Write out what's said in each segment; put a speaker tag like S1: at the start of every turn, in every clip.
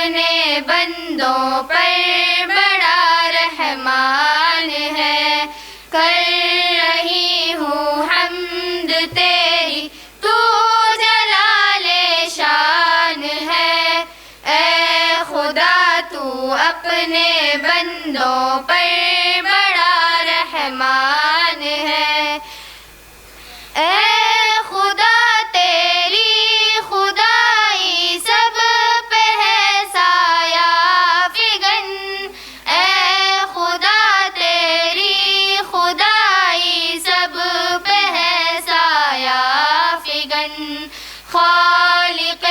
S1: اپنے بندوں پر بڑا رحمان ہے، کر رہی ہوں حمد تیری تو جلال شان ہے، اے خدا تو اپنے بندوں پر بڑا رحمان ہے، اے خدا تیری خدائی سب پہ ہے سایہ فگن، اے خدا تیری خدائی سب پہ ہے سایہ فگن، خالق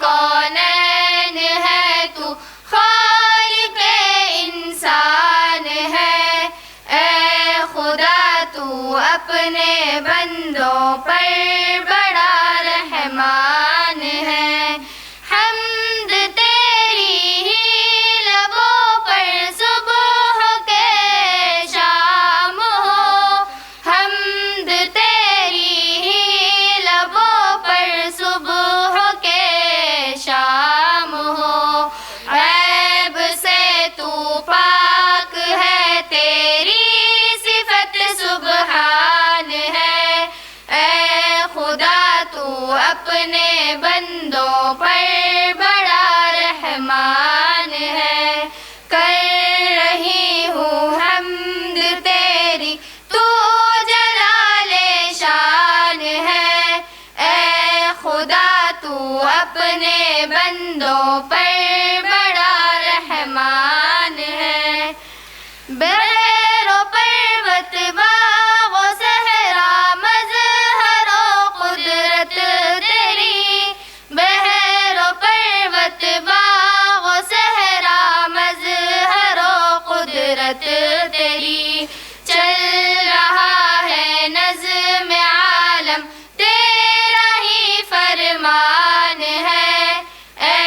S1: کونین ہے تو خالق انسان ہے، اے خدا تو اپنے بندوں پر بڑا رحمان ہے، حمد تیری ہی لبوں پر صبح کے شام ہو، حمد تیری ہی لبوں پر صبح کے شام ہو، عیب سے تو پاک ہے تیری صفت سبحان ہے، اے خدا تو اپنے بندوں پر بڑا رحمان ہے، کر رہی ہوں حمد تیری تو جلال شان ہے، اے خدا تو اپنے بندوں پر بڑا رحمان ہے، بحر و پروت باغ و صحرا مظہر و قدرت تیری، بحر و پروت باغ و صحرا مظہر و قدرت تیری، چل رہا ہے نظم عالم تیرا ہی فرمان ہے، اے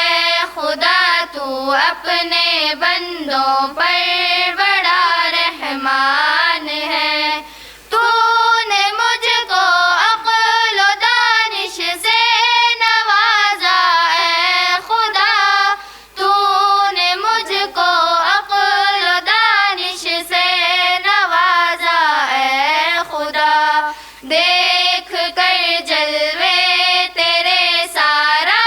S1: خدا تو اپنے بندوں پر بڑا رحمان ہے، تو نے مجھ کو عقل و دانش سے نوازا، اے خدا تو نے مجھ کو عقل و دانش سے نوازا، اے خدا دیکھ کر جلوے تیرے سارا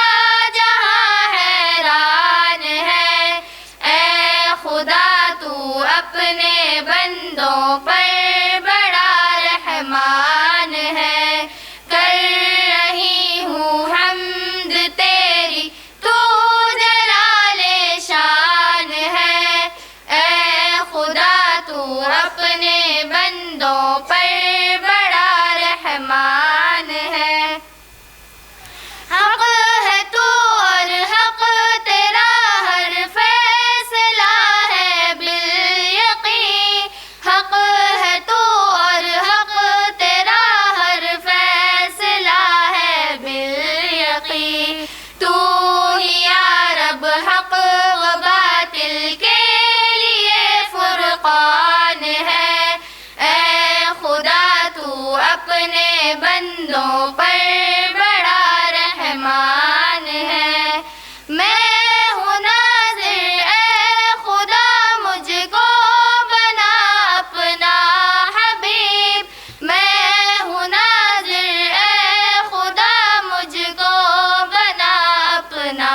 S1: جہاں حیران ہے، اے خدا تو اپنے بندوں پر بڑا رحمان ہے، کر رہی ہوں حمد تیری تو جلال شان ہے، اے خدا تو اپنے بندوں پر بڑا رحمان ہے، حق ہے تو اور حق تیرا ہر فیصلہ ہے بالیقین، حق ہے تو اور حق تیرا ہر فیصلہ ہے بالیقین، تو ہی یا رب حق و باطل کے لیے فرقان ہے، اے خدا تو اپنے بندوں پر بڑا رحمان ہے، میں ہوں ناظر اے خدا مجھ کو بنا اپنا حبیب، میں ہوں ناظر اے خدا مجھ کو بنا اپنا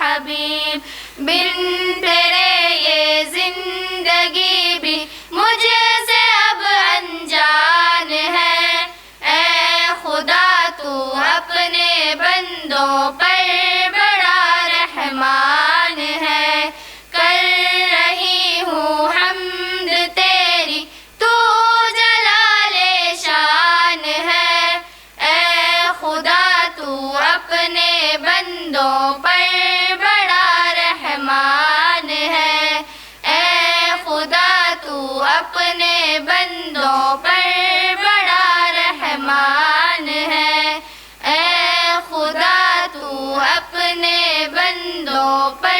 S1: حبیب، بن تیرے یہ زندگی بھی مجھ سے اب انجان ہے، اے خدا تو اپنے بندوں پر بڑا رحمان ہے، کر رہی ہوں حمد تیری تو جلال شان ہے، اے خدا تو اپنے بندوں پر بڑا رحمان ہے، اے خدا تو اپنے بندوں پر بڑا رحمان ہے، اے خدا تو اپنے بندوں پر